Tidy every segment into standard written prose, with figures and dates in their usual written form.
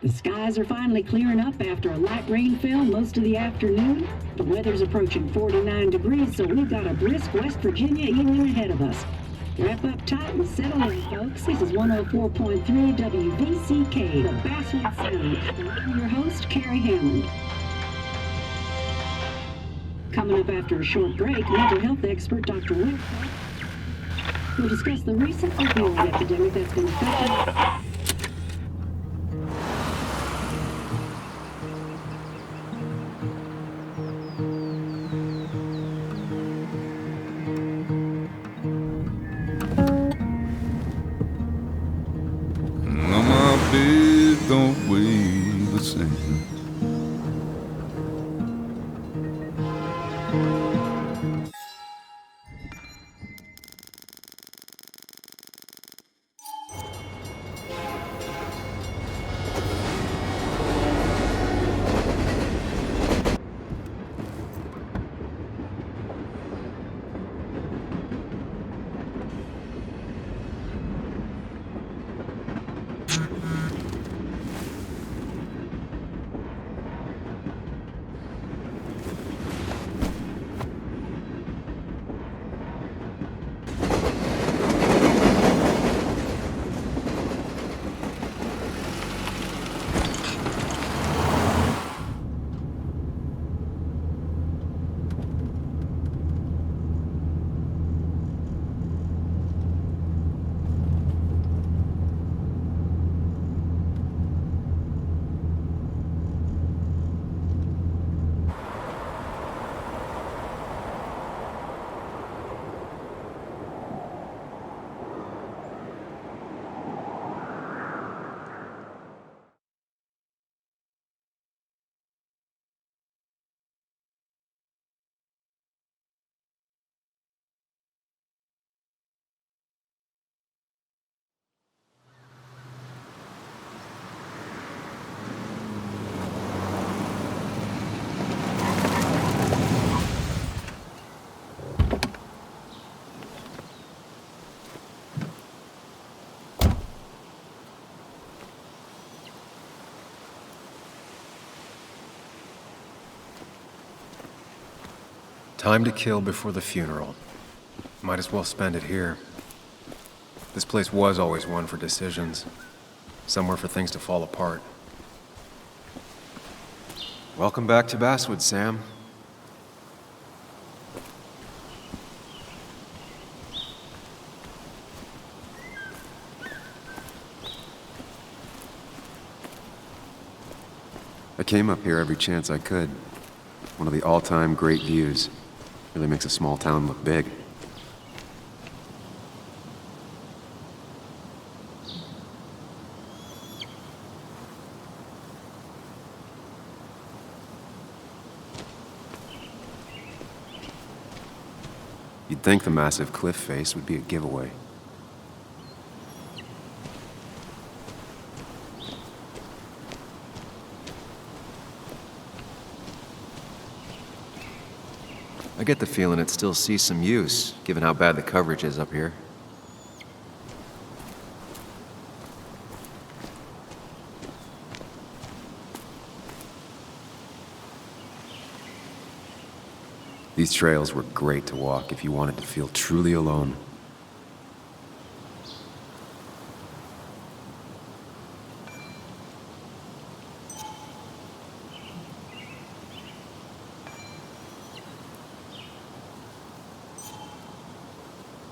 The skies are finally clearing up after a light rainfall most of the afternoon. The weather's approaching 49 degrees, so we've got a brisk West Virginia evening ahead of us. Wrap up tight and settle in, folks. This is 104.3 WVCK, the Basswood Sound. And I'm your host, Carrie Hammond. Coming up after a short break, mental health expert Dr. Wick will discuss the recent opioid epidemic that's been affecting... Don't weigh the same. Time to kill before the funeral. Might as well spend it here. This place was always one for decisions. Somewhere for things to fall apart. Welcome back to Basswood, Sam. I came up here every chance I could. One of the all-time great views. Really makes a small town look big. You'd think the massive cliff face would be a giveaway. I get the feeling it still sees some use, given how bad the coverage is up here. These trails were great to walk if you wanted to feel truly alone.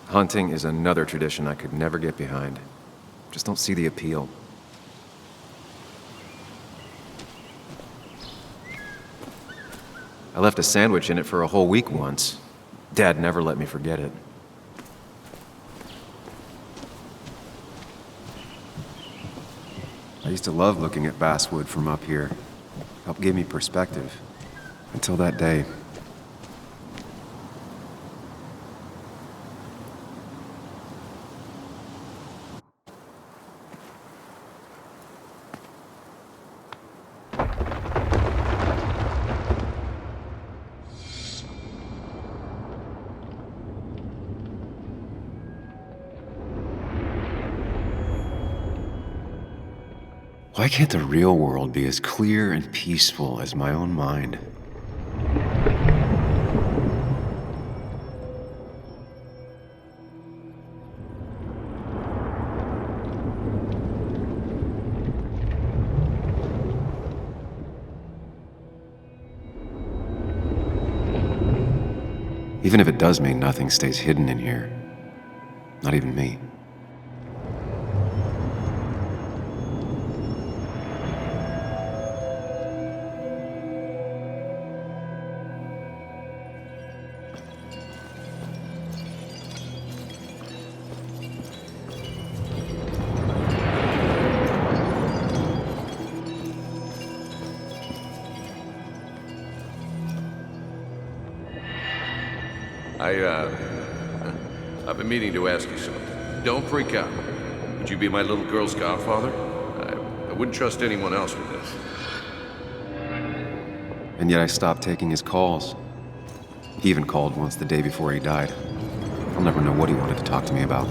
Hunting is another tradition I could never get behind. Just don't see the appeal. I left a sandwich in it for a whole week once. Dad never let me forget it. I used to love looking at Basswood from up here. Helped give me perspective. Until that day. Why can't the real world be as clear and peaceful as my own mind? Even if it does mean nothing stays hidden in here. Not even me. I've been meaning to ask you something. Don't freak out. Would you be my little girl's godfather? I wouldn't trust anyone else with this. And yet I stopped taking his calls. He even called once the day before he died. I'll never know what he wanted to talk to me about.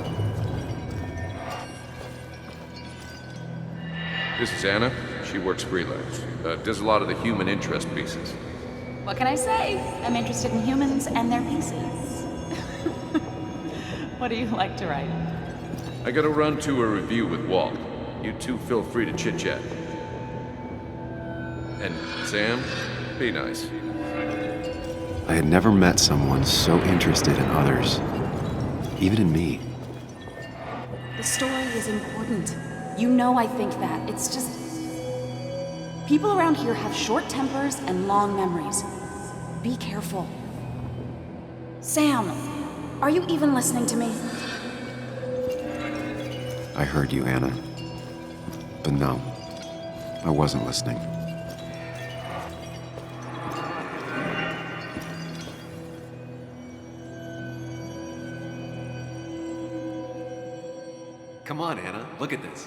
This is Anna. She works freelance. Does a lot of the human interest pieces. What can I say? I'm interested in humans and their pieces. What do you like to write? I gotta run to a review with Walt. You two feel free to chit-chat. And Sam, be nice. I had never met someone so interested in others. Even in me. The story is important. You know I think that. It's just... people around here have short tempers and long memories. Be careful. Sam, are you even listening to me? I heard you, Anna. But no, I wasn't listening. Come on, Anna, look at this.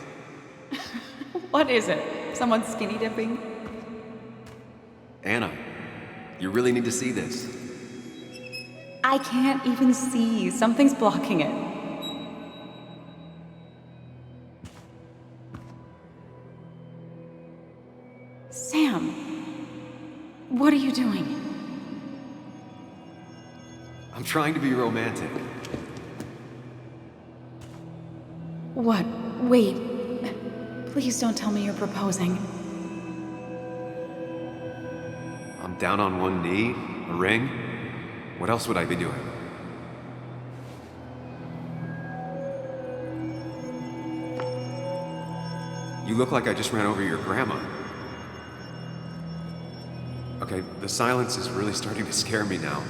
What is it? Someone skinny dipping? Anna, you really need to see this. I can't even see. Something's blocking it. Sam, what are you doing? I'm trying to be romantic. What? Wait. Please don't tell me you're proposing. I'm down on one knee, a ring. What else would I be doing? You look like I just ran over your grandma. Okay, the silence is really starting to scare me now.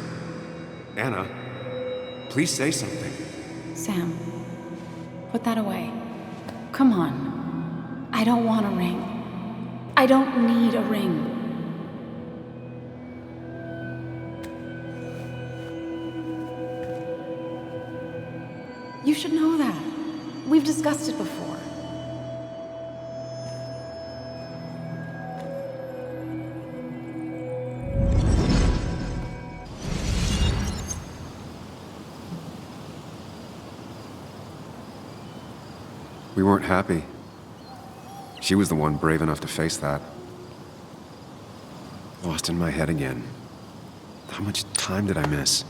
Anna, please say something. Sam, put that away. Come on. I don't want a ring. I don't need a ring. You should know that. We've discussed it before. We weren't happy. She was the one brave enough to face that. Lost in my head again. How much time did I miss?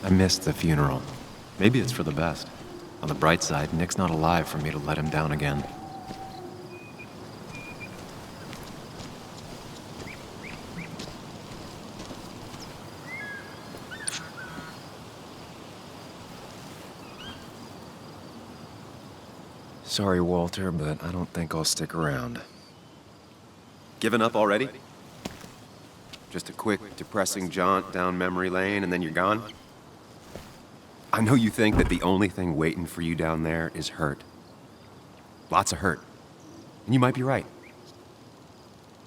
I missed the funeral. Maybe it's for the best. On the bright side, Nick's not alive for me to let him down again. Sorry, Walter, but I don't think I'll stick around. Given up already? Just a quick, depressing jaunt down memory lane and then you're gone? I know you think that the only thing waiting for you down there is hurt. Lots of hurt. And you might be right.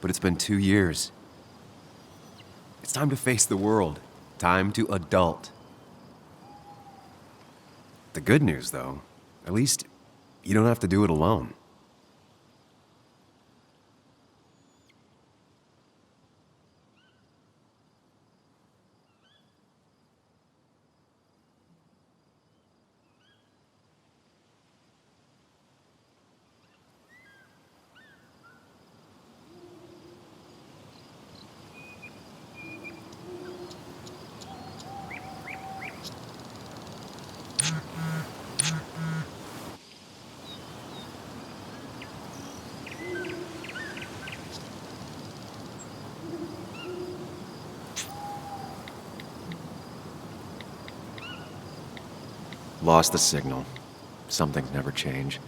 But it's been 2 years. It's time to face the world. Time to adult. The good news, though, at least you don't have to do it alone. Lost the signal. Some things never change.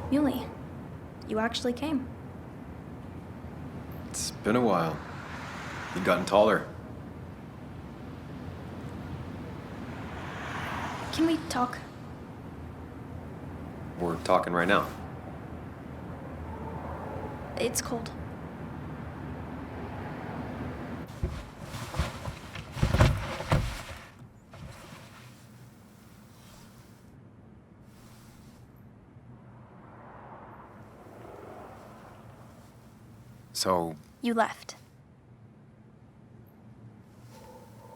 Muley, you actually came. It's been a while. You've gotten taller. Can we talk? We're talking right now. It's cold. So, You left.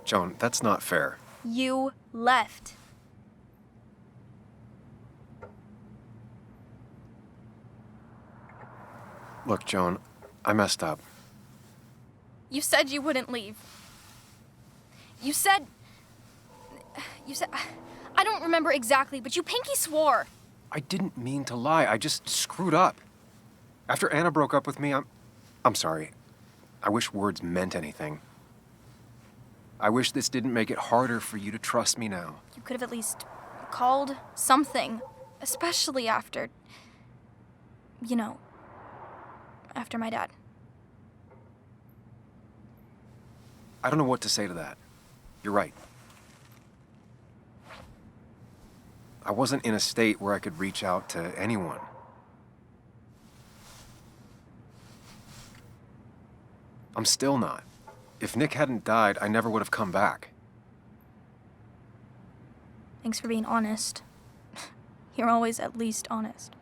Joan, that's not fair. You left. Look, Joan, I messed up. You said you wouldn't leave. You said... I don't remember exactly, but you pinky swore. I didn't mean to lie. I just screwed up. After Anna broke up with me, I'm sorry. I wish words meant anything. I wish this didn't make it harder for you to trust me now. You could have at least called something, especially after... You know, after my dad. I don't know what to say to that. You're right. I wasn't in a state where I could reach out to anyone. I'm still not. If Nick hadn't died, I never would have come back. Thanks for being honest. You're always at least honest.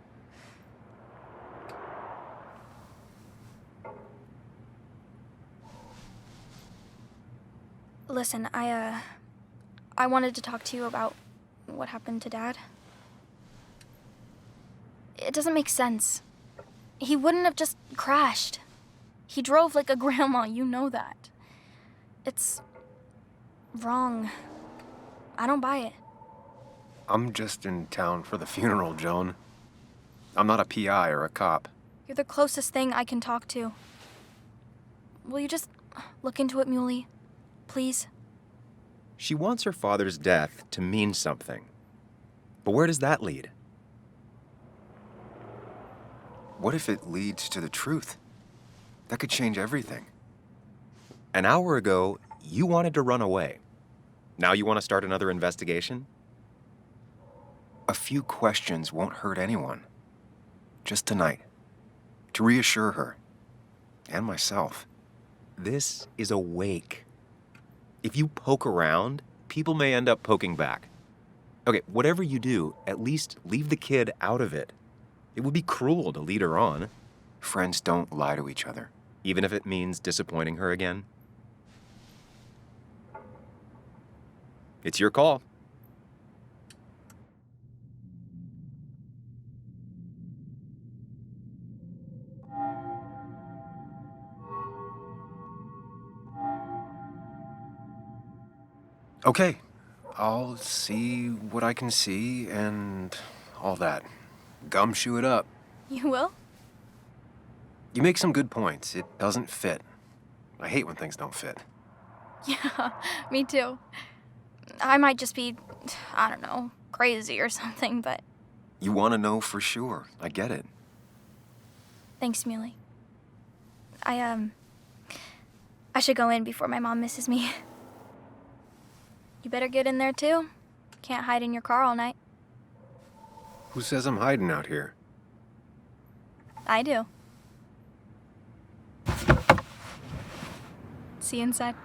Listen, I wanted to talk to you about what happened to Dad. It doesn't make sense. He wouldn't have just crashed. He drove like a grandma, you know that. It's wrong. I don't buy it. I'm just in town for the funeral, Joan. I'm not a PI or a cop. You're the closest thing I can talk to. Will you just look into it, Muley? Please? She wants her father's death to mean something. But where does that lead? What if it leads to the truth? That could change everything. An hour ago, you wanted to run away. Now you want to start another investigation? A few questions won't hurt anyone. Just tonight. To reassure her. And myself. This is a wake. If you poke around, people may end up poking back. Okay, whatever you do, at least leave the kid out of it. It would be cruel to lead her on. Friends don't lie to each other, even if it means disappointing her again. It's your call. Okay, I'll see what I can see and all that. Gumshoe it up. You will? You make some good points. It doesn't fit. I hate when things don't fit. Yeah, me too. I might just be, I don't know, crazy or something, but... You want to know for sure. I get it. Thanks, Muley. I should go in before my mom misses me. You better get in there, too. Can't hide in your car all night. Who says I'm hiding out here? I do. See you inside.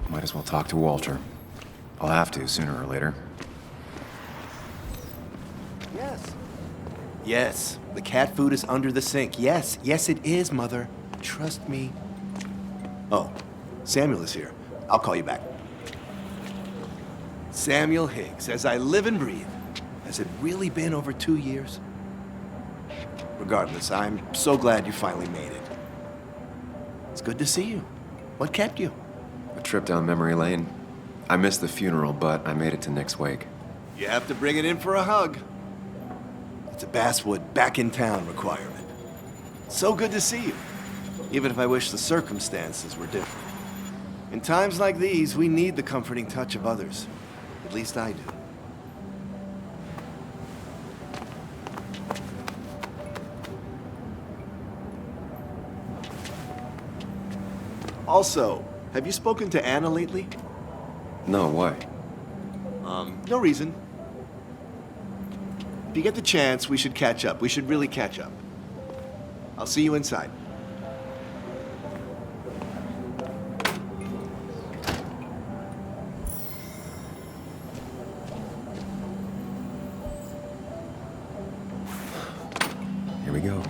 Might as well talk to Walter. I'll have to sooner or later. Yes. Yes, the cat food is under the sink. Yes, yes it is, Mother. Trust me. Oh, Samuel is here. I'll call you back. Samuel Higgs, as I live and breathe. Has it really been over 2 years? Regardless, I'm so glad you finally made it. It's good to see you. What kept you? A trip down memory lane. I missed the funeral, but I made it to Nick's wake. You have to bring it in for a hug. It's a Basswood back in town requirement. So good to see you, even if I wish the circumstances were different. In times like these, we need the comforting touch of others. At least I do. Also, have you spoken to Anna lately? No, why? No reason. If you get the chance, we should catch up. We should really catch up. I'll see you inside. Here we go.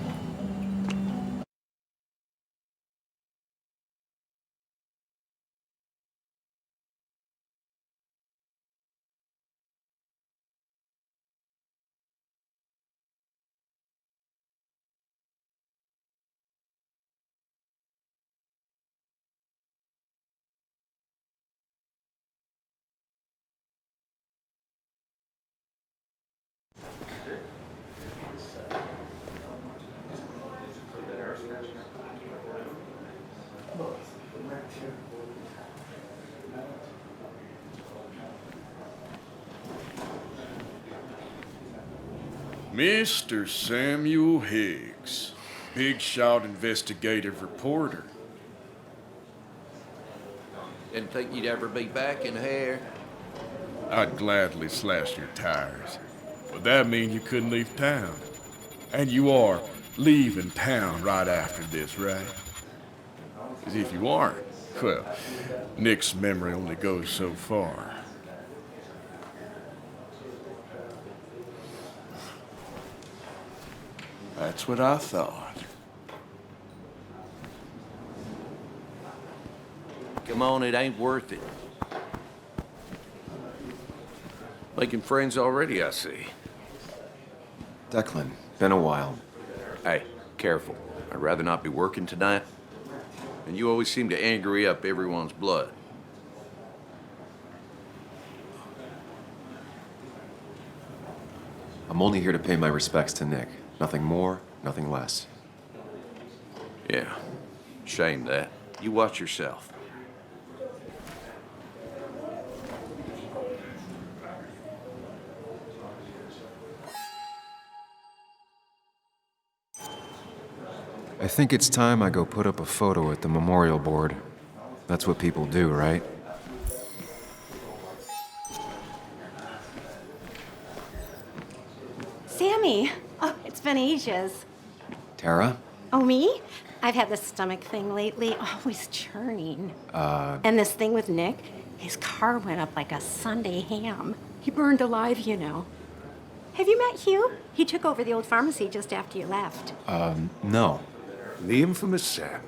Mr. Samuel Higgs, Big Shot investigative reporter. Didn't think you'd ever be back in here. I'd gladly slash your tires. But that means you couldn't leave town. And you are leaving town right after this, right? As if you aren't, well, Nick's memory only goes so far. That's what I thought. Come on, it ain't worth it. Making friends already, I see. Declan, been a while. Hey, careful. I'd rather not be working tonight. And you always seem to angry up everyone's blood. I'm only here to pay my respects to Nick. Nothing more, nothing less. Yeah, shame that. You watch yourself. I think it's time I go put up a photo at the memorial board. That's what people do, right? Sammy! Oh, it's been ages. Tara? Oh, me? I've had this stomach thing lately, always churning. And this thing with Nick, his car went up like a Sunday ham. He burned alive, you know. Have you met Hugh? He took over the old pharmacy just after you left. No. The infamous Sam.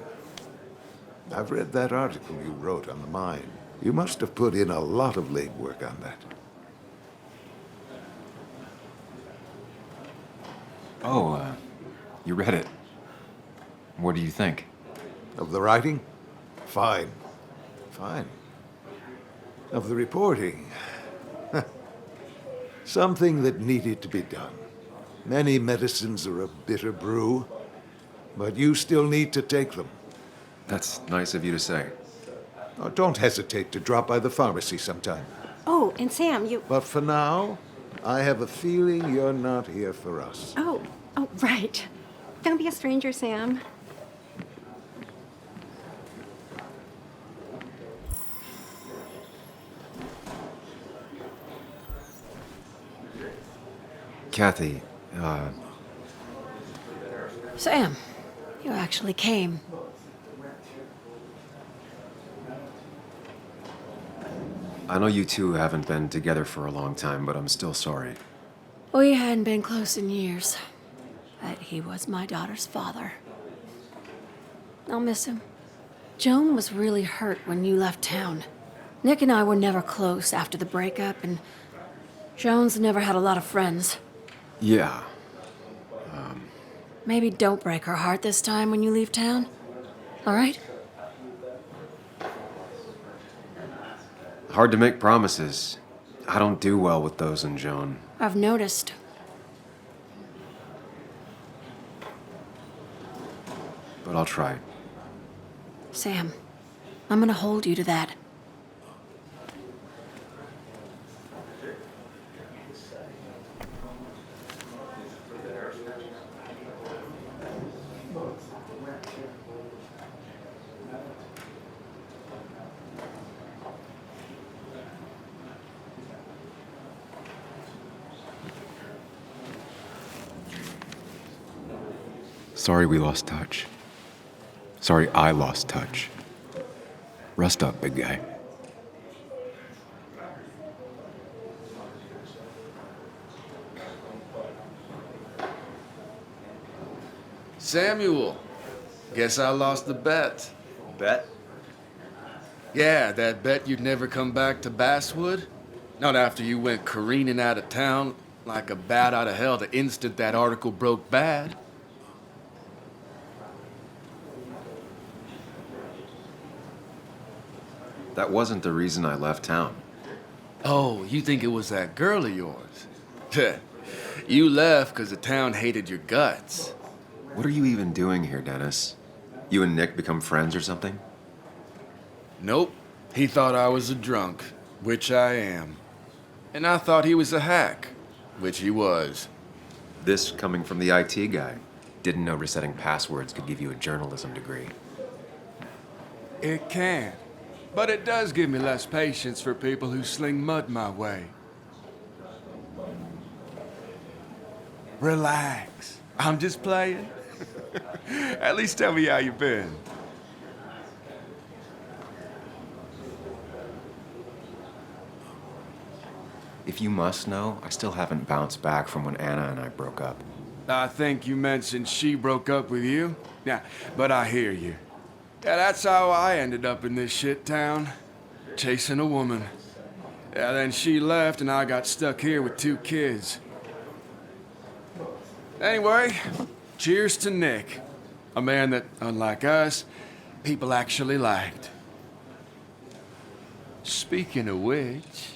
I've read that article you wrote on the mine. You must have put in a lot of legwork on that. Oh, you read it. What do you think? Of the writing? Fine. Fine. Of the reporting? Something that needed to be done. Many medicines are a bitter brew, but you still need to take them. That's nice of you to say. Oh, don't hesitate to drop by the pharmacy sometime. Oh, and Sam, you... But for now, I have a feeling you're not here for us. Oh, right. Don't be a stranger, Sam. Kathy, Sam, you actually came. I know you two haven't been together for a long time, but I'm still sorry. We hadn't been close in years, but he was my daughter's father. I'll miss him. Joan was really hurt when you left town. Nick and I were never close after the breakup, and Joan's never had a lot of friends. Yeah. Maybe don't break her heart this time when you leave town. All right? Hard to make promises. I don't do well with those in Joan. I've noticed. But I'll try. Sam, I'm gonna hold you to that. Sorry we lost touch. Sorry I lost touch. Rest up, big guy. Samuel, guess I lost the bet. Bet? Yeah, that bet you'd never come back to Basswood? Not after you went careening out of town like a bat out of hell the instant that article broke bad. That wasn't the reason I left town. Oh, you think it was that girl of yours? You left because the town hated your guts. What are you even doing here, Dennis? You and Nick become friends or something? Nope. He thought I was a drunk, which I am. And I thought he was a hack, which he was. This coming from the IT guy. Didn't know resetting passwords could give you a journalism degree. It can. But it does give me less patience for people who sling mud my way. Relax. I'm just playing. At least tell me how you been. If you must know, I still haven't bounced back from when Anna and I broke up. I think you mentioned she broke up with you. Yeah, but I hear you. Yeah, that's how I ended up in this shit town. Chasing a woman. Yeah, then she left and I got stuck here with 2 kids. Anyway, cheers to Nick. A man that, unlike us, people actually liked. Speaking of which...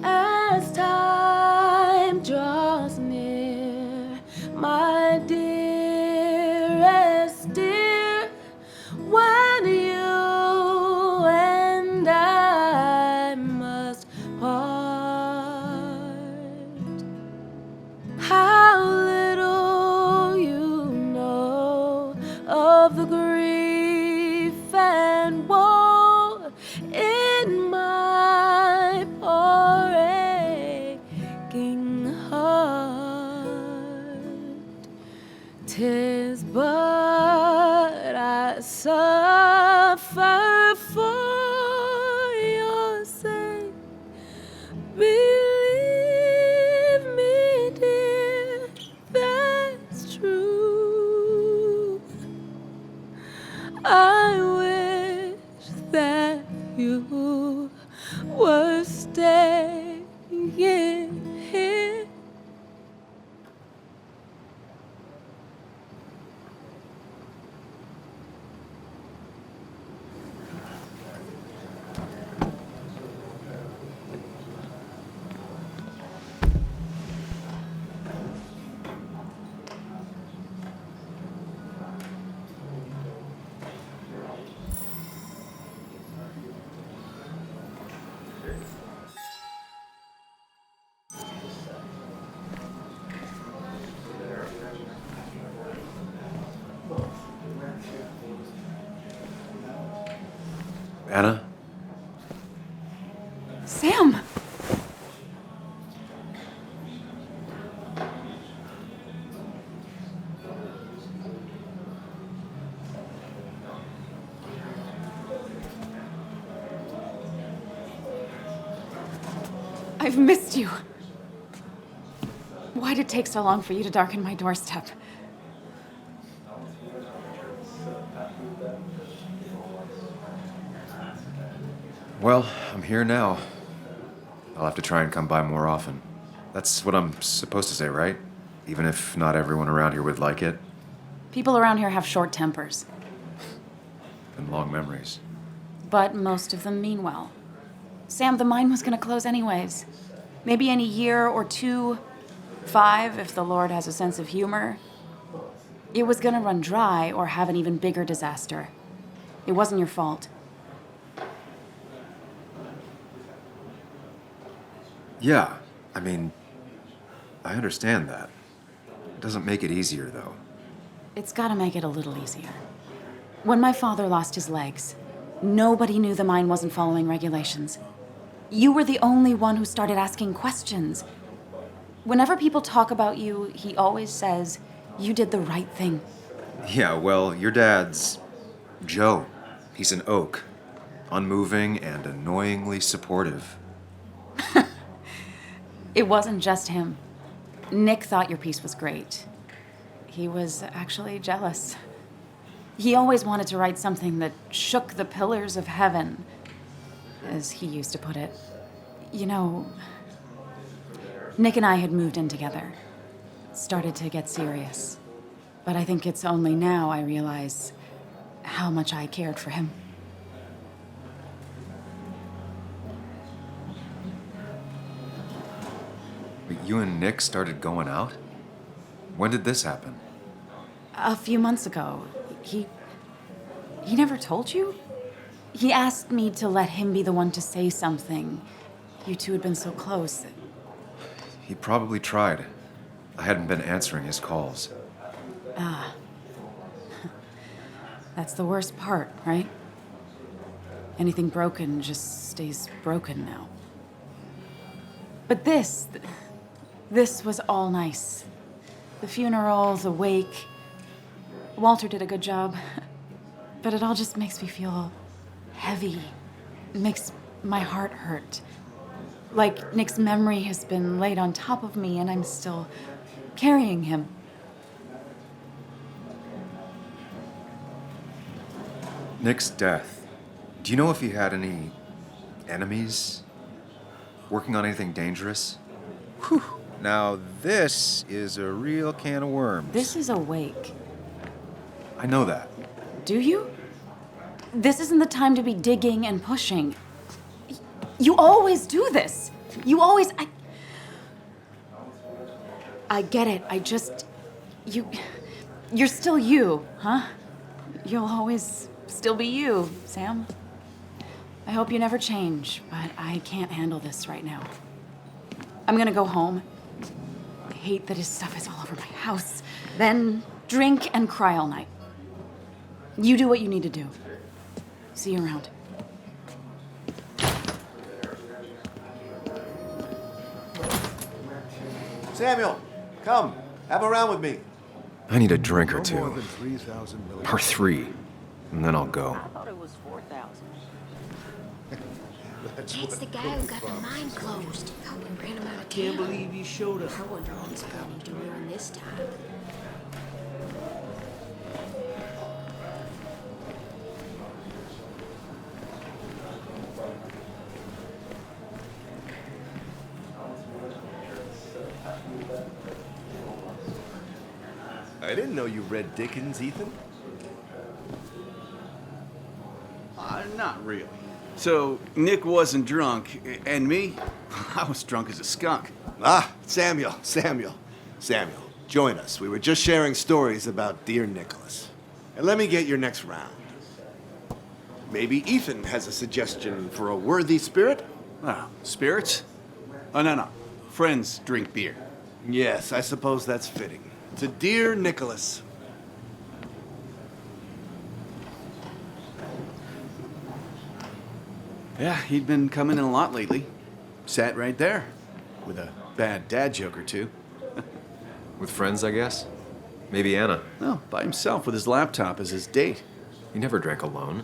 As time draws near, my dearest dear, when you and I must part, how little you know of the grief and woe in my poor aching heart. 'Tis but I suffer for your sake. Believe me, dear, that's true. I wish that you were staying here. Anna? Sam! I've missed you. Why'd it take so long for you to darken my doorstep? Well, I'm here now. I'll have to try and come by more often. That's what I'm supposed to say, right? Even if not everyone around here would like it. People around here have short tempers, And long memories. but most of them mean well. Sam, the mine was gonna close anyways. Maybe in a year or 2, 5, if the Lord has a sense of humor. It was gonna run dry or have an even bigger disaster. It wasn't your fault. Yeah, I mean, I understand that. It doesn't make it easier, though. It's gotta make it a little easier. When my father lost his legs, nobody knew the mine wasn't following regulations. You were the only one who started asking questions. Whenever people talk about you, he always says, you did the right thing. Yeah, well, your dad's Joe. He's an oak. Unmoving and annoyingly supportive. It wasn't just him. Nick thought your piece was great. He was actually jealous. He always wanted to write something that shook the pillars of heaven, as he used to put it. You know, Nick and I had moved in together. Started to get serious. But I think it's only now I realize how much I cared for him. But you and Nick started going out? When did this happen? A few months ago. He never told you? He asked me to let him be the one to say something. You two had been so close. He probably tried. I hadn't been answering his calls. Ah. That's the worst part, right? Anything broken just stays broken now. But this was all nice. The funeral, the wake. Walter did a good job. But it all just makes me feel heavy. It makes my heart hurt. Like Nick's memory has been laid on top of me and I'm still carrying him. Nick's death. Do you know if he had any enemies? Working on anything dangerous? Whew. Now this is a real can of worms. This is a wake. I know that. Do you? This isn't the time to be digging and pushing. You always do this. You always... I get it. You're still you, huh? You'll always still be you, Sam. I hope you never change, but I can't handle this right now. I'm gonna go home. I hate that his stuff is all over my house. Then drink and cry all night. You do what you need to do. See you around. Samuel, come. Have a round with me. I need a drink or two. No more than 3,000 Or 3. And then I'll go. I thought it was 4,000. That's It's the guy who got the mine closed. Oh, we ran him out of town. Can't believe you showed us. I wonder what he's planning to ruin this time. I didn't know you read Dickens, Ethan. Not really. So, Nick wasn't drunk, and me? I was drunk as a skunk. Ah, Samuel, join us. We were just sharing stories about dear Nicholas. And let me get your next round. Maybe Ethan has a suggestion for a worthy spirit? Oh, spirits? Oh, no. Friends drink beer. Yes, I suppose that's fitting. To dear Nicholas. Yeah, he'd been coming in a lot lately. Sat right there. With a bad dad joke or two. With friends, I guess? Maybe Anna. No, by himself with his laptop as his date. He never drank alone.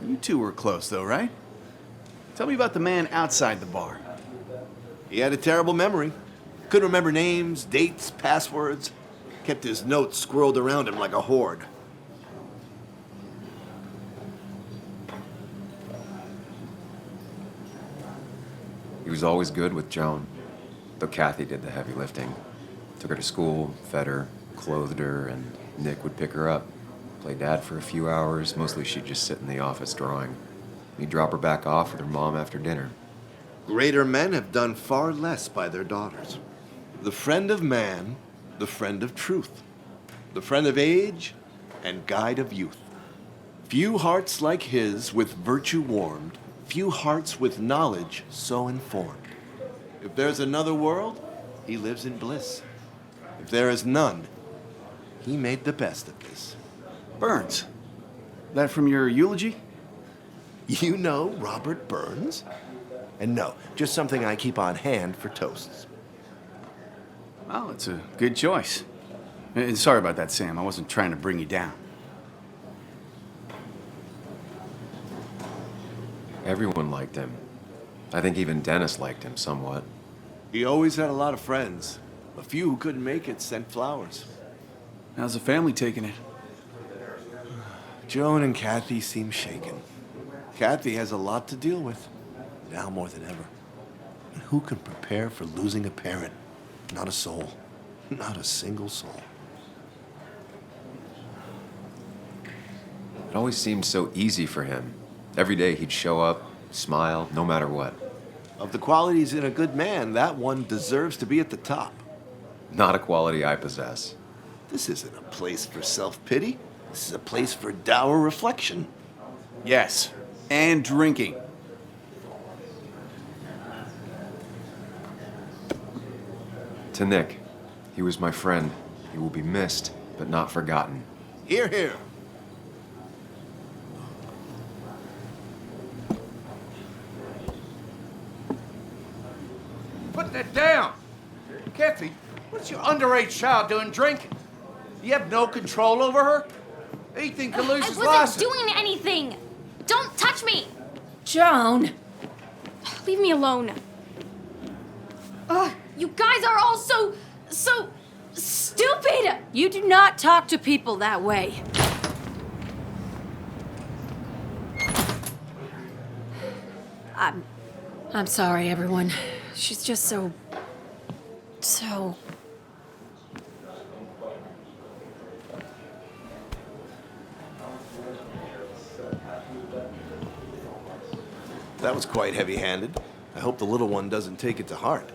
You two were close, though, right? Tell me about the man outside the bar. He had a terrible memory. Couldn't remember names, dates, passwords. Kept his notes squirreled around him like a hoard. He was always good with Joan, though Kathy did the heavy lifting. Took her to school, fed her, clothed her, and Nick would pick her up. Play dad for a few hours. Mostly she'd just sit in the office drawing. He'd drop her back off with her mom after dinner. Greater men have done far less by their daughters. The friend of man, the friend of truth, the friend of age, and guide of youth. Few hearts like his with virtue warmed, few hearts with knowledge so informed. If there's another world, he lives in bliss. If there is none, he made the best of this. Burns. That from your eulogy? You know Robert Burns? And no, just something I keep on hand for toasts. Well, it's a good choice. And sorry about that, Sam. I wasn't trying to bring you down. Everyone liked him. I think even Dennis liked him somewhat. He always had a lot of friends. A few who couldn't make it sent flowers. How's the family taking it? Joan and Kathy seem shaken. Kathy has a lot to deal with, now more than ever. And who can prepare for losing a parent? Not a soul. Not a single soul. It always seemed so easy for him. Every day he'd show up, smile, no matter what. Of the qualities in a good man, that one deserves to be at the top. Not a quality I possess. This isn't a place for self-pity. This is a place for dour reflection. Yes, and drinking. To Nick, he was my friend. He will be missed, but not forgotten. Hear, hear. Put that down! Kathy, what's your underage child doing drinking? You have no control over her? Ethan can lose his I license. wasn't doing anything! Don't touch me! Joan! Leave me alone. Ugh, you guys are all so stupid! You do not talk to people that way. I'm sorry, everyone. She's just so... That was quite heavy-handed. I hope the little one doesn't take it to heart.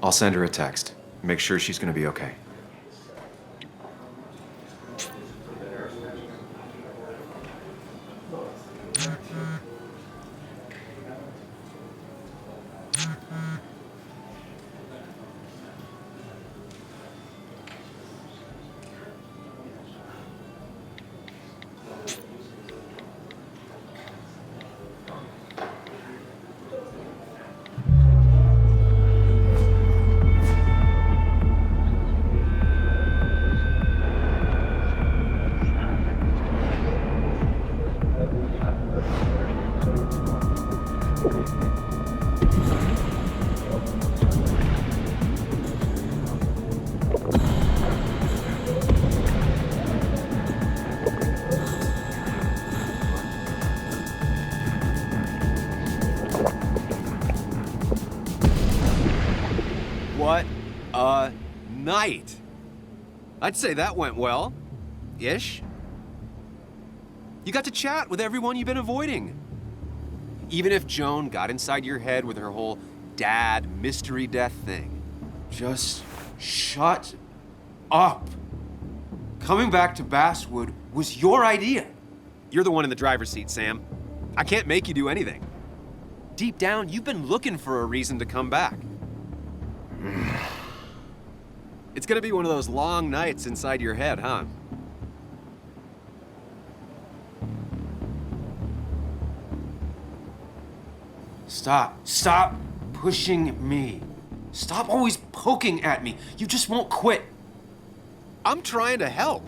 I'll send her a text. Make sure she's gonna be okay. What a night! I'd say that went well. Ish. You got to chat with everyone you've been avoiding. Even if Joan got inside your head with her whole dad mystery death thing, just shut up. Coming back to Basswood was your idea. You're the one in the driver's seat, Sam. I can't make you do anything. Deep down, you've been looking for a reason to come back. It's gonna be one of those long nights inside your head, huh? Stop pushing me. Stop always poking at me. You just won't quit. I'm trying to help.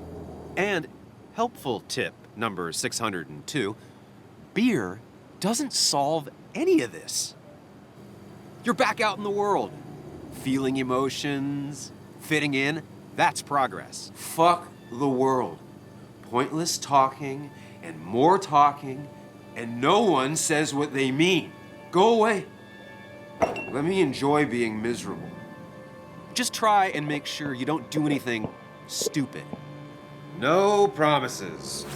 And helpful tip number 602, beer doesn't solve any of this. You're back out in the world, feeling emotions, fitting in. That's progress. Fuck the world. Pointless talking and more talking, and no one says what they mean. Go away. Let me enjoy being miserable. Just try and make sure you don't do anything stupid. No promises.